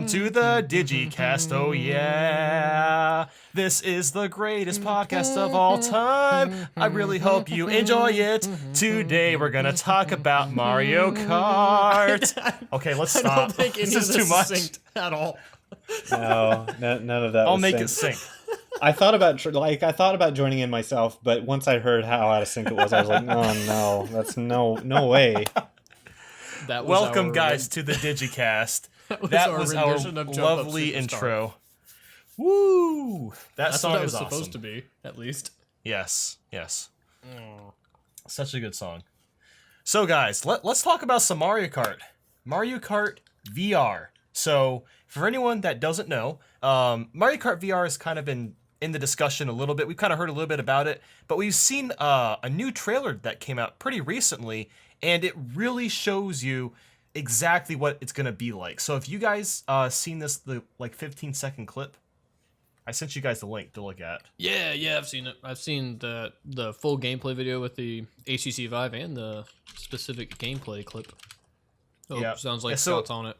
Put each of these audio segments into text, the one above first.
to the DigiCast, oh yeah. This is the greatest podcast of all time. I really hope you enjoy it. Today we're gonna talk about Mario Kart. Okay, let's stop. I don't think any this of is this too much. is synced at all. No, none of that. I'll was make synced. it sync. I thought about joining in myself, but once I heard how out of sync it was, I was like, oh no, that's no way. That was Welcome, our, guys, to the DigiCast. That was was our rendition of Jump Up lovely Superstar. intro. Woo! That's song what it is was awesome. supposed to be, at least. Yes. Such a good song. So, guys, let's talk about some Mario Kart. Mario Kart VR. So, for anyone that doesn't know, Mario Kart VR has kind of been in the discussion a little bit. We've kind of heard a little bit about it, but we've seen a new trailer that came out pretty recently, and it really shows you exactly what it's going to be like. So if you guys seen the 15-second clip, I sent you guys the link to look at. Yeah, I've seen it. I've seen the full gameplay video with the HTC Vive and the specific gameplay clip. Oh, Yeah. sounds like Yeah, so- Scott's on it.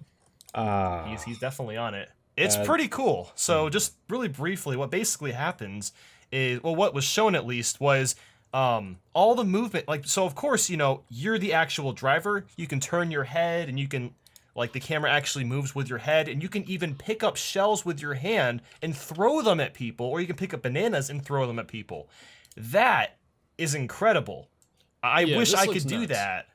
He's definitely on it. It's pretty cool. So just really briefly, what basically happens is, well, what was shown at least was all the movement. So of course, you're the actual driver. You can turn your head and you can, the camera actually moves with your head, and you can even pick up shells with your hand and throw them at people, or you can pick up bananas and throw them at people. That is incredible. I wish I could do that.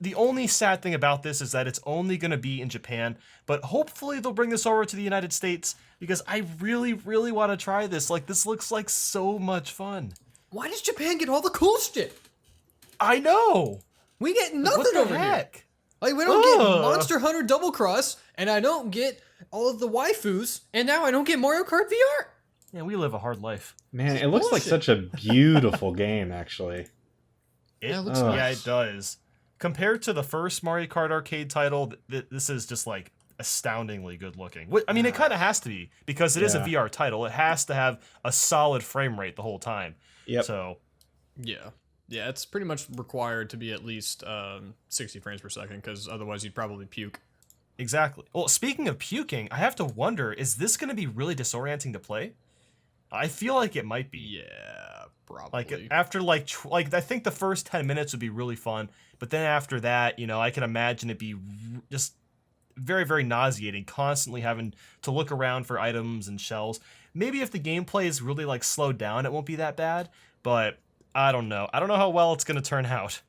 The only sad thing about this is that it's only going to be in Japan, but hopefully they'll bring this over to the United States, because I really, really want to try this. This looks like so much fun. Why does Japan get all the cool shit? I know. We get nothing What the over heck? here. We don't get Monster Hunter Double Cross, and I don't get all of the waifus, and now I don't get Mario Kart VR. Yeah, we live a hard life. Man, it looks like such a beautiful game, actually. Yeah, it looks nice. Yeah, it does. Compared to the first Mario Kart arcade title, this is just astoundingly good looking. I mean, it kind of has to be, because it is a VR title. It has to have a solid frame rate the whole time. Yep. So, Yeah, it's pretty much required to be at least 60 frames per second, because otherwise you'd probably puke. exactly. Well, speaking of puking, I have to wonder, is this going to be really disorienting to play? I feel like it might be. Yeah, probably. After I think the first 10 minutes would be really fun, but then after that, I can imagine it be just very, very nauseating, constantly having to look around for items and shells. Maybe if the gameplay is really slowed down, it won't be that bad, but I don't know. I don't know how well it's going to turn out.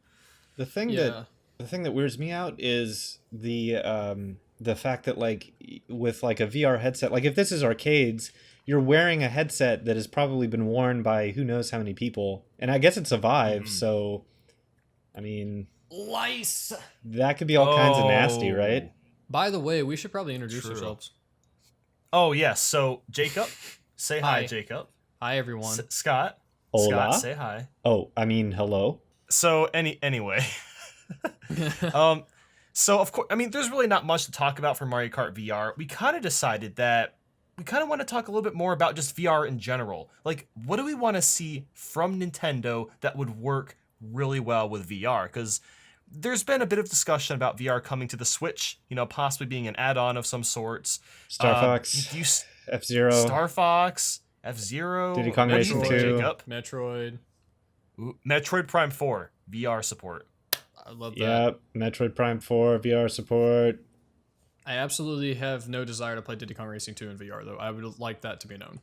The thing that weirds me out is the fact that with a VR headset, if this is arcades, you're wearing a headset that has probably been worn by who knows how many people, and I guess it's a Vive, so I mean, Lice. that could be all kinds of nasty, right? By the way, we should probably introduce True. ourselves. Oh, yes. So, Jacob, say hi, Jacob. Hi, everyone. Scott. Hola. Scott, say hi. Oh, I mean, hello. So, anyway. So, of course, I mean, there's really not much to talk about for Mario Kart VR. We kind of decided that we kind of want to talk a little bit more about just VR in general. What do we want to see from Nintendo that would work really well with VR? Because there's been a bit of discussion about VR coming to the Switch, possibly being an add-on of some sorts. Star Fox, F-Zero. Star Fox, F-Zero. Diddy Kong What do you Racing think, 2. Jacob? Metroid. Ooh, Metroid Prime 4, VR support. I love that. Yep, Metroid Prime 4 VR support. I absolutely have no desire to play Diddy Kong Racing 2 in VR, though. I would like that to be known.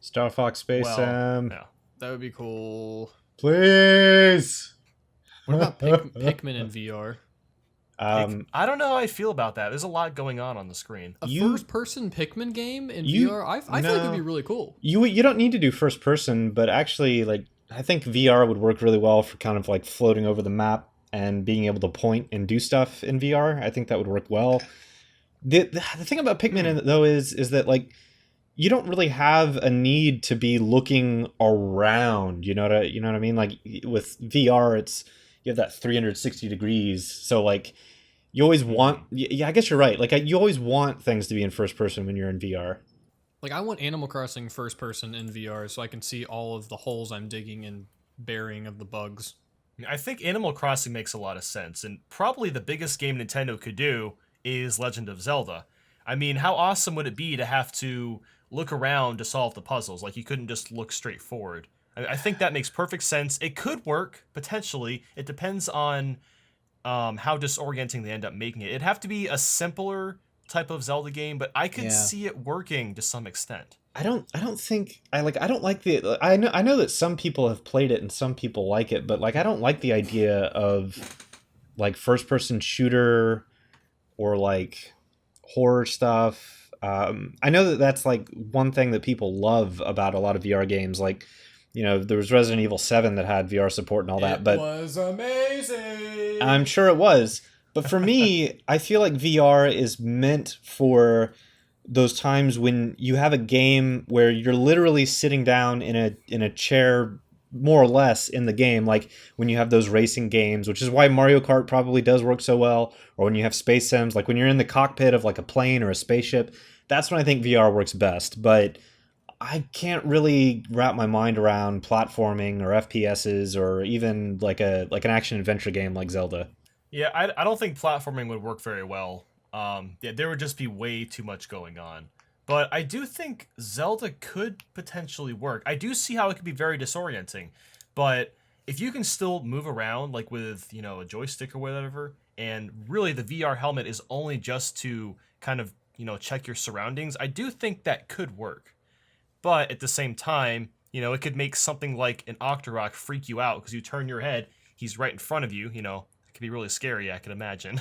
Star Fox Space Sam. Yeah. That would be cool. Please. What about Pikmin in VR? I don't know how I feel about that. There's a lot going on the screen. A first-person Pikmin game in VR? I feel like it would be really cool. You don't need to do first person, but actually, I think VR would work really well for kind of floating over the map and being able to point and do stuff in VR. I think that would work well. The thing about Pikmin, though, is that you don't really have a need to be looking around. You know what I mean? With VR, you have that 360 degrees. So you always want. Yeah, I guess you're right. You always want things to be in first person when you're in VR. Like, I want Animal Crossing first person in VR so I can see all of the holes I'm digging and burying of the bugs. I think Animal Crossing makes a lot of sense, and probably the biggest game Nintendo could do is Legend of Zelda. I mean, how awesome would it be to have to look around to solve the puzzles? Like, you couldn't just look straight forward. I think that makes perfect sense. It could work, potentially. It depends on how disorienting they end up making it. It'd have to be a simpler type of Zelda game, but I could see it working to some extent. I don't think I don't like the I know that some people have played it and some people like it, but like I don't like the idea of like first person shooter or like horror stuff. I know that that's like one thing that people love about a lot of VR games. Like, you know, there was Resident Evil 7 that had VR support and all that, but it was amazing. I'm sure it was. But for me, I feel like VR is meant for those times when you have a game where you're literally sitting down in a chair more or less in the game, like when you have those racing games, which is why Mario Kart probably does work so well, or when you have space sims, like when you're in the cockpit of like a plane or a spaceship. That's when I think VR works best. But I can't really wrap my mind around platforming or FPSs or even like an action adventure game like Zelda. Yeah, I don't think platforming would work very well. Yeah, there would just be way too much going on. But I do think Zelda could potentially work. I do see how it could be very disorienting. But if you can still move around, like with, you know, a joystick or whatever, and really the VR helmet is only just to kind of, you know, check your surroundings, I do think that could work. But at the same time, you know, it could make something like an Octorok freak you out because you turn your head, he's right in front of you, you know. It could be really scary, I can imagine.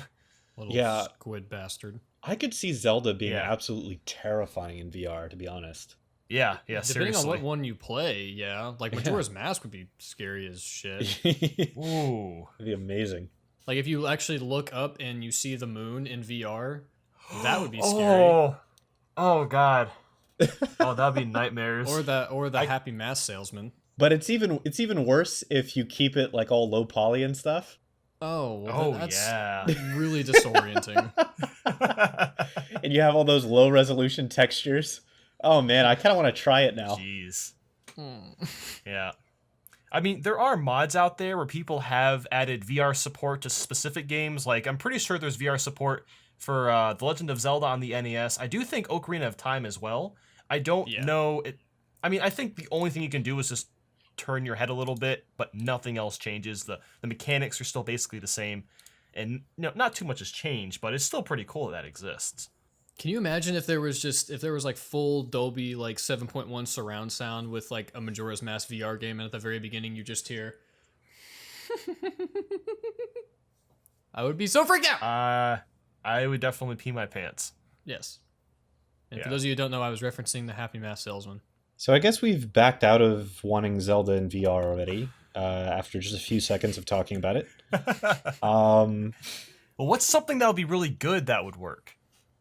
Little squid bastard. I could see Zelda being absolutely terrifying in VR, to be honest. Yeah, Depending seriously. on what one you play, yeah. Like, Majora's Mask would be scary as shit. Ooh. It'd be amazing. Like, if you actually look up and you see the moon in VR, that would be scary. Oh God. Oh, that'd be nightmares. Or the Happy Mask salesman. But it's even worse if you keep it like all low poly and stuff. Oh, well, that's yeah. really disorienting. And you have all those low resolution textures. Oh man, I kind of want to try it now. Jeez. Yeah. I mean, there are mods out there where people have added VR support to specific games. Like, I'm pretty sure there's VR support for The Legend of Zelda on the NES. I do think Ocarina of Time as well. I don't know it. I mean, I think the only thing you can do is just turn your head a little bit, but nothing else changes. The mechanics are still basically the same, and not too much has changed, but it's still pretty cool that exists. Can you imagine if there was like full Dolby like 7.1 surround sound with like a Majora's Mask VR game, and at the very beginning you just hear I would be so freaked out. I would definitely pee my pants. Yes. And for those of you who don't know, I was referencing the Happy Mask salesman. So I guess we've backed out of wanting Zelda in VR already, after just a few seconds of talking about it. Well, what's something that would be really good that would work?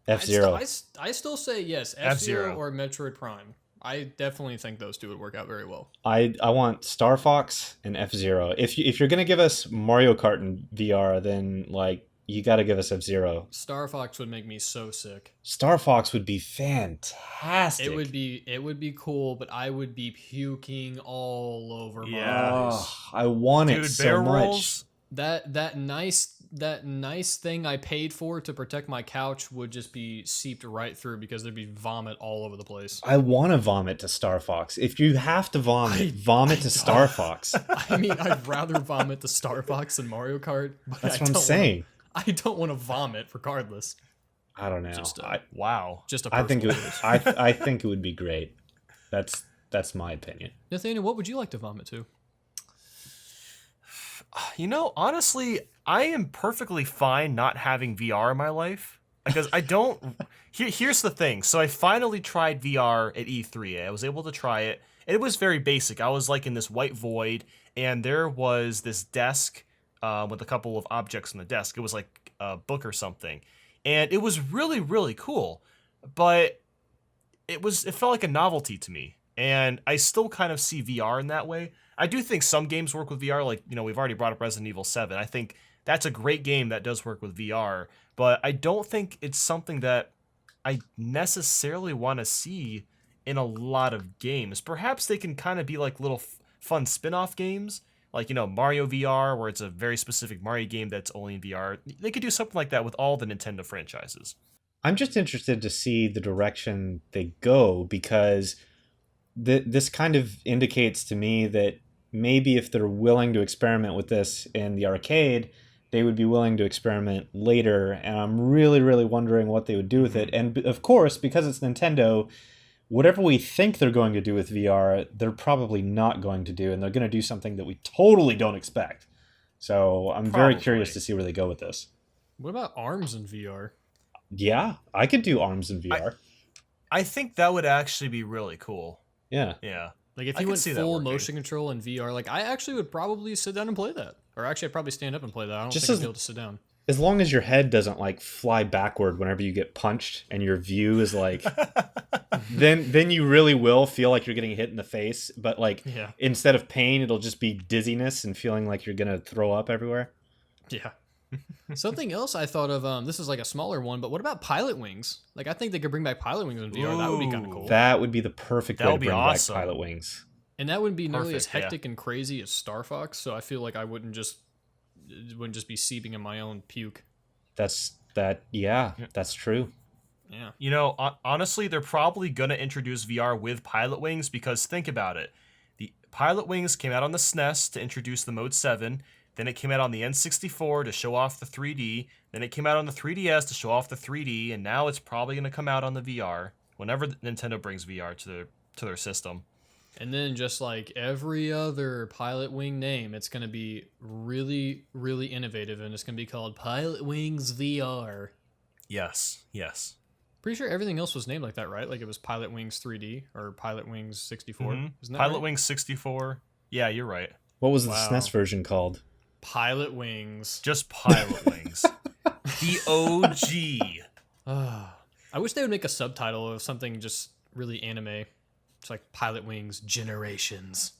F-Zero. I still say yes, F-Zero or Metroid Prime. I definitely think those two would work out very well. I want Star Fox and F-Zero. If you're gonna give us Mario Kart in VR, then like you got to give us F-Zero. Star Fox would make me so sick. Star Fox would be fantastic. It would be cool, but I would be puking all over my eyes. Oh, I want it so much. That nice thing I paid for to protect my couch would just be seeped right through because there'd be vomit all over the place. I want to vomit to Star Fox. If you have to vomit to Star Fox. I mean, I'd rather vomit to Star Fox than Mario Kart. But that's what I'm saying. I don't want to vomit regardless. I don't know. Wow. Just a I think I think it would be great. That's my opinion. Nathaniel, what would you like to vomit to? You know, honestly, I am perfectly fine not having VR in my life because I don't. Here's the thing. So I finally tried VR at E3. I was able to try it. It was very basic. I was like in this white void, and there was this desk with a couple of objects on the desk. It was like a book or something, and it was really, really cool. But it felt like a novelty to me, and I still kind of see VR in that way. I do think some games work with VR, like, we've already brought up Resident Evil 7. I think that's a great game that does work with VR, but I don't think it's something that I necessarily want to see in a lot of games. Perhaps they can kind of be like little fun spin-off games, like, you know, Mario VR, where it's a very specific Mario game that's only in VR. They could do something like that with all the Nintendo franchises. I'm just interested to see the direction they go, because this kind of indicates to me that maybe if they're willing to experiment with this in the arcade, they would be willing to experiment later. And I'm really, really wondering what they would do with it. And of course, because it's Nintendo, whatever we think they're going to do with VR, they're probably not going to do. And they're going to do something that we totally don't expect. So I'm very curious to see where they go with this. What about arms in VR? Yeah, I could do arms in VR. I think that would actually be really cool. Yeah. Yeah. Like if you went full motion control in VR, like I actually would probably sit down and play that. Or actually I'd probably stand up and play that. I don't think I'd be able to sit down. As long as your head doesn't like fly backward whenever you get punched and your view is like then you really will feel like you're getting hit in the face, but like instead of pain it'll just be dizziness and feeling like you're going to throw up everywhere. Yeah. Something else I thought of, this is like a smaller one, but what about Pilot Wings? Like I think they could bring back Pilot Wings in VR. That would be kind of cool. That would be the perfect way to bring back Pilot Wings. And that wouldn't be nearly as hectic and crazy as Star Fox, so I feel like I wouldn't just be seeping in my own puke. That's true. Yeah. You know, honestly, they're probably going to introduce VR with Pilot Wings, because think about it. The Pilot Wings came out on the SNES to introduce the Mode 7. Then it came out on the N64 to show off the 3D. Then it came out on the 3DS to show off the 3D. And now it's probably going to come out on the VR whenever Nintendo brings VR to their system. And then just like every other Pilot Wing name, it's going to be really, really innovative. And it's going to be called Pilot Wings VR. Yes. Pretty sure everything else was named like that, right? Like it was Pilot Wings 3D or Pilot Wings 64. Mm-hmm. Isn't that Pilot right? Wings 64. Yeah, you're right. What was the SNES version called? Pilot Wings. Just Pilot Wings. The OG. I wish they would make a subtitle of something just really anime. It's like Pilot Wings Generations.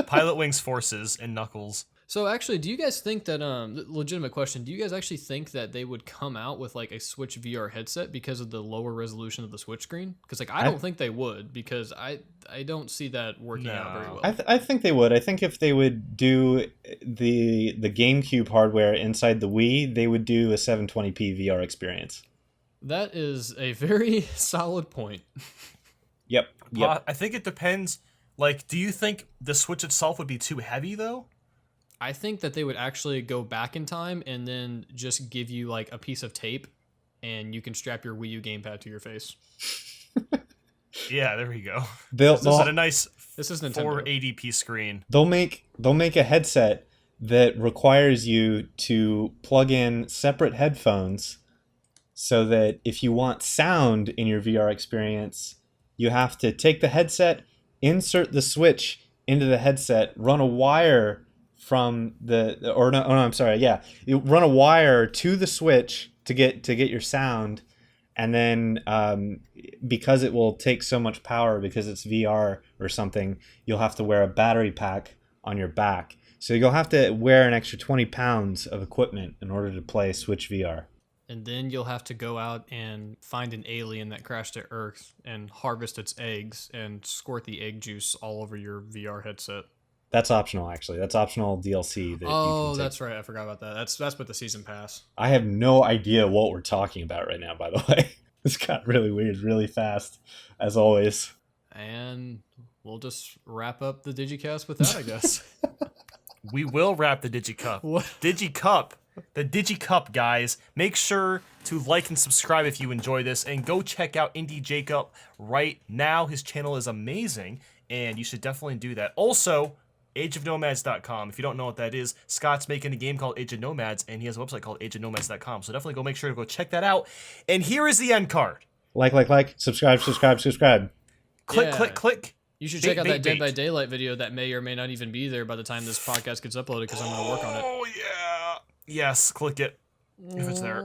Pilot Wings Forces and Knuckles. So actually, do you guys think that, legitimate question, do you guys actually think that they would come out with like a Switch VR headset because of the lower resolution of the Switch screen? Because like I don't think they would, because I don't see that working out very well. I think they would. I think if they would do the GameCube hardware inside the Wii, they would do a 720p VR experience. That is a very solid point. Yep. I think it depends. Like, do you think the Switch itself would be too heavy though? I think that they would actually go back in time and then just give you like a piece of tape and you can strap your Wii U gamepad to your face. Yeah, there we go. This is a nice this is Nintendo. 480p screen. They'll make a headset that requires you to plug in separate headphones so that if you want sound in your VR experience, you have to take the headset, insert the Switch into the headset, run a wire from you run a wire to the Switch to get your sound, and then because it will take so much power because it's VR or something, you'll have to wear a battery pack on your back. So you'll have to wear an extra 20 pounds of equipment in order to play Switch VR. And then you'll have to go out and find an alien that crashed to Earth and harvest its eggs and squirt the egg juice all over your VR headset. That's optional, actually. That's optional DLC. That's right. I forgot about that. That's with the season pass. I have no idea what we're talking about right now, by the way. This got really weird really fast, as always. And we'll just wrap up the DigiCast with that, I guess. We will wrap the DigiCup. What? DigiCup. The DigiCup, guys. Make sure to like and subscribe if you enjoy this, and go check out Indie Jacob right now. His channel is amazing, and you should definitely do that. Also, ageofnomads.com. If you don't know what that is, Scott's making a game called Age of Nomads, and he has a website called ageofnomads.com. So definitely go make sure to go check that out. And here is the end card. Like, subscribe. Click, click. You should check out that Dead by Daylight video that may or may not even be there by the time this podcast gets uploaded, because I'm going to work on it. Oh, yeah. Yes, click it if it's there.